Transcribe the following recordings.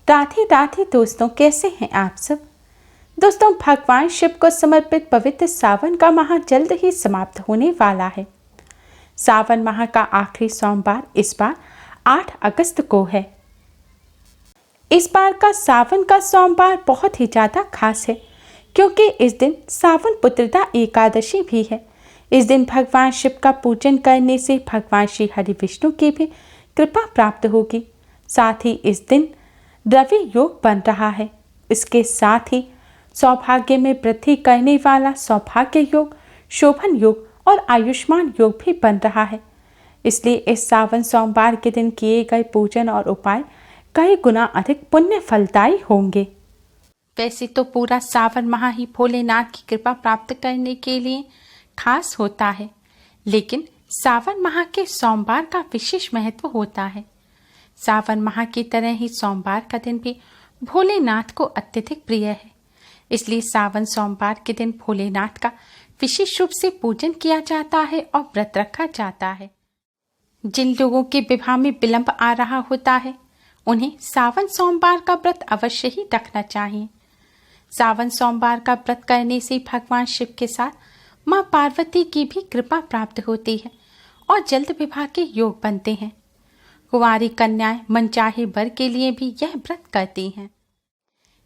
राधे राधे दोस्तों, कैसे हैं आप सब। दोस्तों, भगवान शिव को समर्पित पवित्र सावन का माह जल्द ही समाप्त होने वाला है। सावन माह का आखिरी सोमवार इस बार 8 अगस्त को है। इस बार का सावन का सोमवार बहुत ही ज़्यादा खास है, क्योंकि इस दिन सावन पुत्रदा एकादशी भी है। इस दिन भगवान शिव का पूजन करने से भगवान श्री हरि विष्णु की भी कृपा प्राप्त होगी। साथ ही इस दिन रवि योग बन रहा है। इसके साथ ही सौभाग्य में वृद्धि करने वाला सौभाग्य योग, शोभन योग और आयुष्मान योग भी बन रहा है। इसलिए इस सावन सोमवार के दिन किए गए पूजन और उपाय कई गुना अधिक पुण्य फलदायी होंगे। वैसे तो पूरा सावन माह ही भोलेनाथ की कृपा प्राप्त करने के लिए खास होता है, लेकिन सावन माह के सोमवार का विशेष महत्व होता है। सावन माह की तरह ही सोमवार का दिन भी भोलेनाथ को अत्यधिक प्रिय है। इसलिए सावन सोमवार के दिन भोलेनाथ का विशेष रूप से पूजन किया जाता है और व्रत रखा जाता है। जिन लोगों के विवाह में विलंब आ रहा होता है, उन्हें सावन सोमवार का व्रत अवश्य ही रखना चाहिए। सावन सोमवार का व्रत करने से भगवान शिव के साथ मां पार्वती की भी कृपा प्राप्त होती है और जल्द विवाह के योग बनते हैं। कुंवारी कन्याएं मनचाहे वर के लिए भी यह व्रत करती हैं।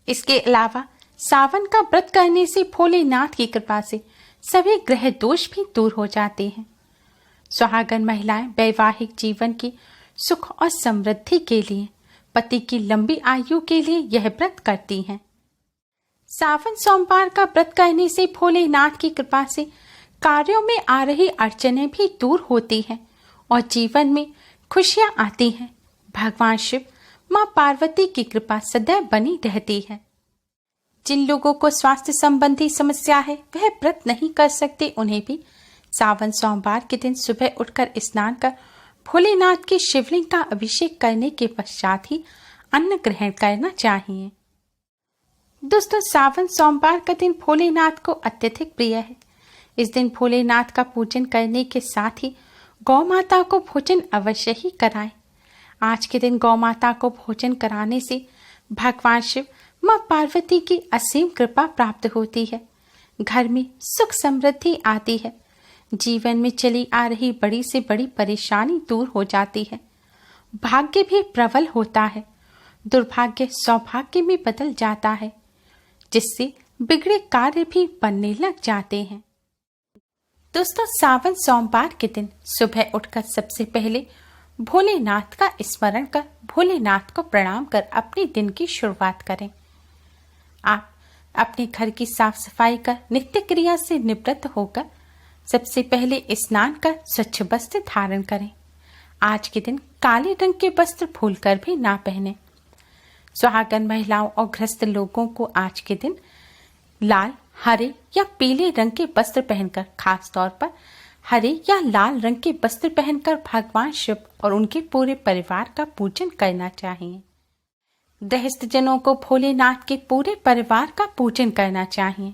इसके अलावा सावन का व्रत करने से भोलेनाथ की कृपा से सभी ग्रह दोष भी दूर हो जाते हैं। सुहागन महिलाएं वैवाहिक जीवन की सुख और समृद्धि के लिए, पति की लंबी आयु के लिए यह व्रत करती हैं। सावन सोमवार का व्रत करने से भोलेनाथ की कृपा से कार्यों में आ रही अड़चनें भी दूर होती हैं और जीवन में खुशियां आती हैं। भगवान शिव, मां पार्वती की कृपा सदैव बनी रहती है। जिन लोगों को स्वास्थ्य संबंधी समस्या है, वह व्रत नहीं कर सकते, उन्हें भी सावन सोमवार के दिन सुबह उठकर स्नान कर भोलेनाथ के शिवलिंग का अभिषेक करने के पश्चात ही अन्न ग्रहण करना चाहिए। दोस्तों, सावन सोमवार का दिन भोलेनाथ को अत्यधिक प्रिय है। इस दिन भोलेनाथ का पूजन करने के साथ ही गौ माता को भोजन अवश्य ही कराएं। आज के दिन गौ माता को भोजन कराने से भगवान शिव, मां पार्वती की असीम कृपा प्राप्त होती है। घर में सुख समृद्धि आती है। जीवन में चली आ रही बड़ी से बड़ी परेशानी दूर हो जाती है। भाग्य भी प्रबल होता है। दुर्भाग्य सौभाग्य में बदल जाता है, जिससे बिगड़े कार्य भी बनने लग जाते हैं। दोस्तों, सावन सोमवार के दिन सुबह उठकर सबसे पहले भोलेनाथ का स्मरण कर, भोलेनाथ को प्रणाम कर अपने दिन की शुरुआत करें। आप अपने घर की साफ सफाई कर नित्य क्रिया से निवृत्त होकर सबसे पहले स्नान कर स्वच्छ वस्त्र धारण करें। आज के दिन काले रंग के वस्त्र भूलकर भी ना पहने। सुहागन महिलाओं और गृहस्थ लोगों को आज के दिन लाल, हरे या पीले रंग के वस्त्र पहनकर, खास तौर पर हरे या लाल रंग के वस्त्र पहनकर भगवान शिव और उनके पूरे परिवार का पूजन करना चाहिए। गृहस्थ जनों को भोलेनाथ के पूरे परिवार का पूजन करना चाहिए।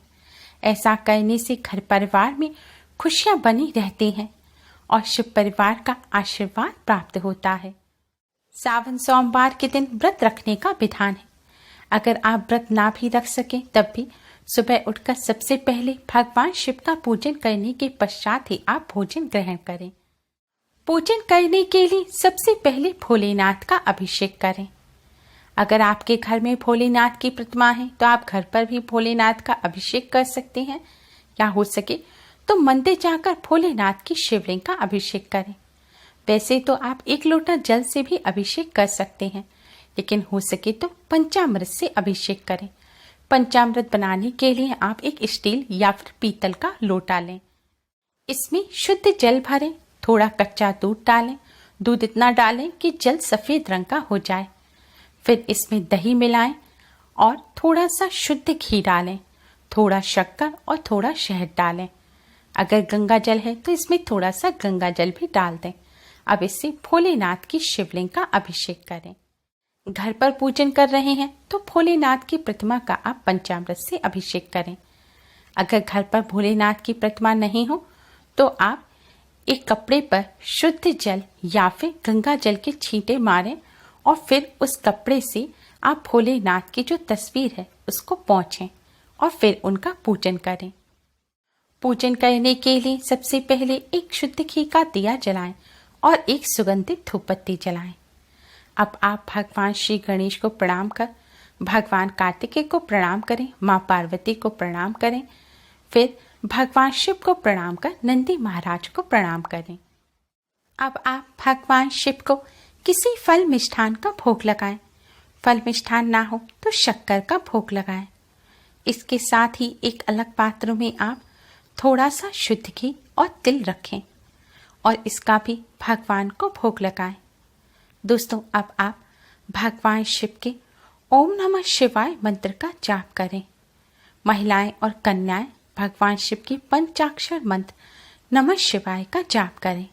ऐसा करने से घर परिवार में खुशियां बनी रहती हैं और शिव परिवार का आशीर्वाद प्राप्त होता है। सावन सोमवार के दिन व्रत रखने का विधान है। अगर आप व्रत ना भी रख सकें, तब भी सुबह उठकर सबसे पहले भगवान शिव का पूजन करने के पश्चात ही आप भोजन ग्रहण करें। पूजन करने के लिए सबसे पहले भोलेनाथ का अभिषेक करें। अगर आपके घर में भोलेनाथ की प्रतिमा है, तो आप घर पर भी भोलेनाथ का अभिषेक कर सकते हैं, या हो सके तो मंदिर जाकर भोलेनाथ की शिवलिंग का अभिषेक करें। वैसे तो आप 1 लोटा जल से भी अभिषेक कर सकते हैं, लेकिन हो सके तो पंचामृत से अभिषेक करें। पंचामृत बनाने के लिए आप एक स्टील या फिर पीतल का लोटा लें। इसमें शुद्ध जल भरें, थोड़ा कच्चा दूध डालें। दूध इतना डालें कि जल सफेद रंग का हो जाए। फिर इसमें दही मिलाएं और थोड़ा सा शुद्ध घी डालें, थोड़ा शक्कर और थोड़ा शहद डालें। अगर गंगा जल है तो इसमें थोड़ा सा गंगा जल भी डाल दें। अब इससे भोलेनाथ की शिवलिंग का अभिषेक करें। घर पर पूजन कर रहे हैं तो भोलेनाथ की प्रतिमा का आप पंचामृत से अभिषेक करें। अगर घर पर भोलेनाथ की प्रतिमा नहीं हो तो आप एक कपड़े पर शुद्ध जल या फिर गंगा जल के छींटे मारें और फिर उस कपड़े से आप भोलेनाथ की जो तस्वीर है उसको पोंछें और फिर उनका पूजन करें। पूजन करने के लिए सबसे पहले एक शुद्ध घी का दिया जलाएं और एक सुगंधित धूपबत्ती जलाएं। अब आप भगवान श्री गणेश को प्रणाम कर भगवान कार्तिकेय को प्रणाम करें, माँ पार्वती को प्रणाम करें, फिर भगवान शिव को प्रणाम कर नंदी महाराज को प्रणाम करें। अब आप भगवान शिव को किसी फल मिष्ठान का भोग लगाएं। फल मिष्ठान ना हो तो शक्कर का भोग लगाएं। इसके साथ ही एक अलग पात्र में आप थोड़ा सा शुद्ध घी और तिल रखें और इसका भी भगवान को भोग लगाएं। दोस्तों, अब आप भगवान शिव के ओम नमः शिवाय मंत्र का जाप करें। महिलाएं और कन्याएं भगवान शिव की पंचाक्षर मंत्र नमः शिवाय का जाप करें।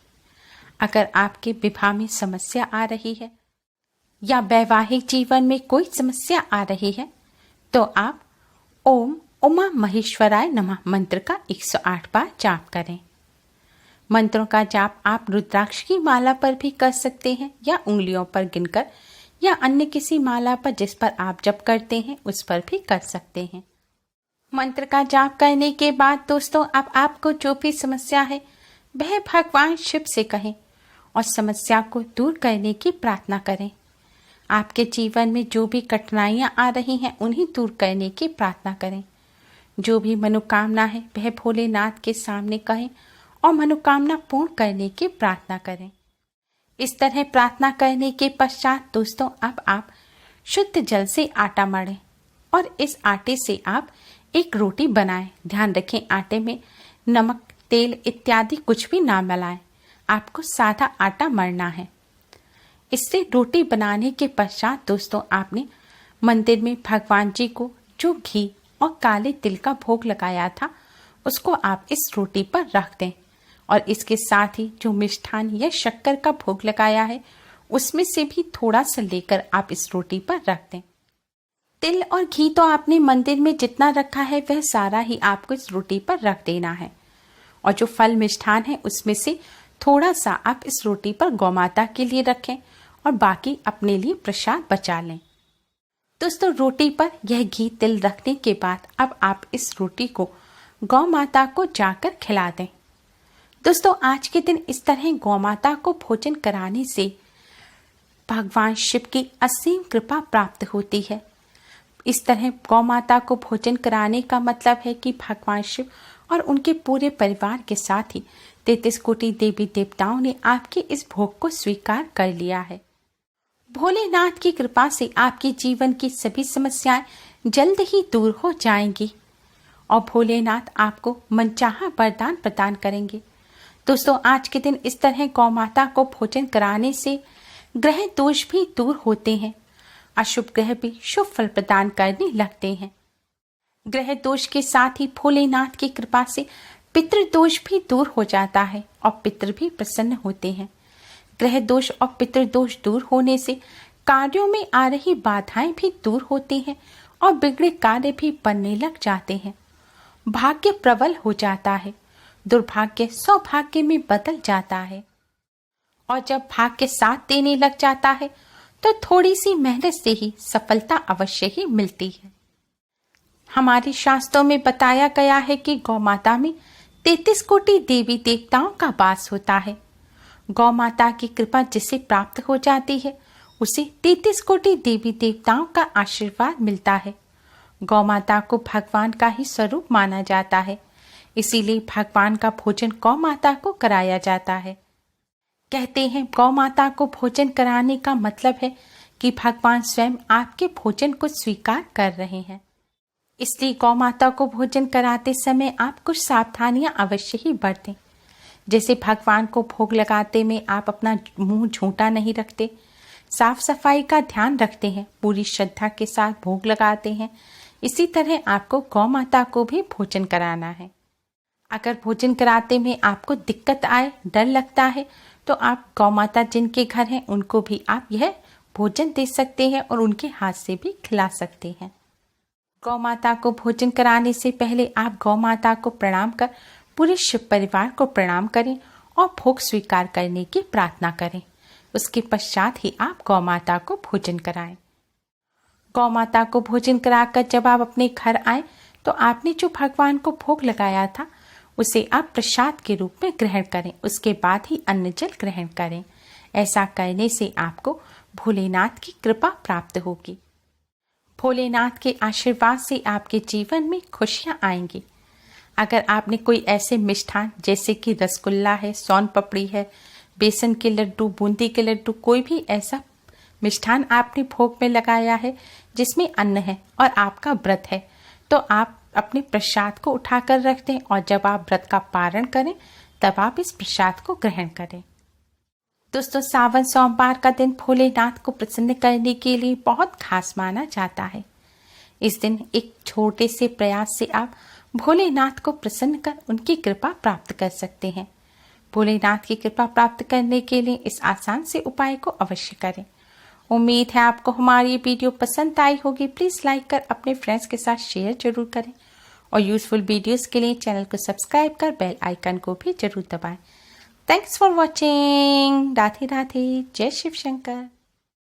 अगर आपके विवाह में समस्या आ रही है या वैवाहिक जीवन में कोई समस्या आ रही है तो आप ओम उमा महेश्वराय नमः मंत्र का 108 बार जाप करें। मंत्रों का जाप आप रुद्राक्ष की माला पर भी कर सकते हैं या उंगलियों पर गिनकर या अन्य किसी माला पर जिस पर आप जप करते हैं उस पर भी कर सकते हैं। मंत्र का जाप करने के बाद दोस्तों, अब आपको जो भी समस्या है वह भगवान शिव से कहें और समस्या को दूर करने की प्रार्थना करें। आपके जीवन में जो भी कठिनाइयां आ रही हैं उन्हें दूर करने की प्रार्थना करें। जो भी मनोकामना है वह भोलेनाथ के सामने कहें और मनोकामना पूर्ण करने की प्रार्थना करें। इस तरह प्रार्थना करने के पश्चात दोस्तों, अब आप शुद्ध जल से आटा मढ़ें और इस आटे से आप एक रोटी बनाएं। ध्यान रखें, आटे में नमक, तेल इत्यादि कुछ भी ना मिलाएं। आपको सादा आटा मढ़ना है। इससे रोटी बनाने के पश्चात दोस्तों, आपने मंदिर में भगवान जी को जो घी और काले तिल का भोग लगाया था उसको आप इस रोटी पर रख दें और इसके साथ ही जो मिष्ठान या शक्कर का भोग लगाया है उसमें से भी थोड़ा सा लेकर आप इस रोटी पर रख दें। तिल और घी तो आपने मंदिर में जितना रखा है वह सारा ही आपको इस रोटी पर रख देना है और जो फल मिष्ठान है उसमें से थोड़ा सा आप इस रोटी पर गौ माता के लिए रखें और बाकी अपने लिए प्रसाद बचा लें। दोस्तों, रोटी पर यह घी तिल रखने के बाद अब आप इस रोटी को गौ माता को जाकर खिला दें। दोस्तों, आज के दिन इस तरह गौ माता को भोजन कराने से भगवान शिव की असीम कृपा प्राप्त होती है। इस तरह गौ माता को भोजन कराने का मतलब है कि भगवान शिव और उनके पूरे परिवार के साथ ही 33 कोटि देवी देवताओं ने आपके इस भोग को स्वीकार कर लिया है। भोलेनाथ की कृपा से आपके जीवन की सभी समस्याएं जल्द ही दूर हो जाएंगी और भोलेनाथ आपको मनचाहा वरदान प्रदान करेंगे। दोस्तों, आज के दिन इस तरह गौ माता को भोजन कराने से ग्रह दोष भी दूर होते हैं। अशुभ ग्रह भी शुभ फल प्रदान करने लगते हैं। ग्रह दोष के साथ ही भोलेनाथ की कृपा से पितृदोष भी दूर हो जाता है और पितृ भी प्रसन्न होते हैं। ग्रह दोष और पितृदोष दूर होने से कार्यों में आ रही बाधाएं भी दूर होती हैं और बिगड़े कार्य भी बनने लग जाते हैं। भाग्य प्रबल हो जाता है, दुर्भाग्य सौभाग्य में बदल जाता है और जब भाग्य साथ देने लग जाता है तो थोड़ी सी मेहनत से ही सफलता अवश्य ही मिलती है। हमारे शास्त्रों में बताया गया है कि गौ माता में 33 कोटि देवी देवताओं का वास होता है। गौ माता की कृपा जिसे प्राप्त हो जाती है उसे 33 कोटि देवी देवताओं का आशीर्वाद मिलता है। गौ माता को भगवान का ही स्वरूप माना जाता है, इसीलिए भगवान का भोजन गौ माता को कराया जाता है। कहते हैं गौ माता को भोजन कराने का मतलब है कि भगवान स्वयं आपके भोजन को स्वीकार कर रहे हैं। इसलिए गौ माता को भोजन कराते समय आप कुछ सावधानियां अवश्य ही बरतें। जैसे भगवान को भोग लगाते में आप अपना मुंह झूठा नहीं रखते, साफ सफाई का ध्यान रखते हैं, पूरी श्रद्धा के साथ भोग लगाते हैं। इसी तरह आपको गौ माता को भी भोजन कराना है। अगर भोजन कराते में आपको दिक्कत आए, डर लगता है, तो आप गौ माता जिनके घर हैं उनको भी आप यह भोजन दे सकते हैं और उनके हाथ से भी खिला सकते हैं। गौ माता को भोजन कराने से पहले आप गौ माता को प्रणाम कर पूरे शिव परिवार को प्रणाम करें और भोग स्वीकार करने की प्रार्थना करें। उसके पश्चात ही आप गौ माता को भोजन कराएं। गौ माता को भोजन कराकर जब आप अपने घर आए तो आपने जो भगवान को भोग लगाया था उसे आप प्रसाद के रूप में ग्रहण करें। उसके बाद ही अन्न जल ग्रहण करें। ऐसा करने से आपको भोलेनाथ की कृपा प्राप्त होगी। भोलेनाथ के आशीर्वाद से आपके जीवन में खुशियां आएंगी। अगर आपने कोई ऐसे मिष्ठान जैसे कि रसगुल्ला है, सोन पपड़ी है, बेसन के लड्डू, बूंदी के लड्डू, कोई भी ऐसा मिष्ठान आपने भोग में लगाया है जिसमें अन्न है और आपका व्रत है, तो आप अपने प्रसाद को उठाकर रख दें और जब आप व्रत का पारण करें तब आप इस प्रसाद को ग्रहण करें। दोस्तों, सावन सोमवार का दिन भोलेनाथ को प्रसन्न करने के लिए बहुत खास माना जाता है। इस दिन एक छोटे से प्रयास से आप भोलेनाथ को प्रसन्न कर उनकी कृपा प्राप्त कर सकते हैं। भोलेनाथ की कृपा प्राप्त करने के लिए इस आसान से उपाय को अवश्य करें। उम्मीद है आपको हमारी ये वीडियो पसंद आई होगी। प्लीज़ लाइक कर अपने फ्रेंड्स के साथ शेयर जरूर करें और यूजफुल वीडियोस के लिए चैनल को सब्सक्राइब कर बेल आइकन को भी जरूर दबाएं। Thanks for watching. Radhe Radhe. जय शिव शंकर।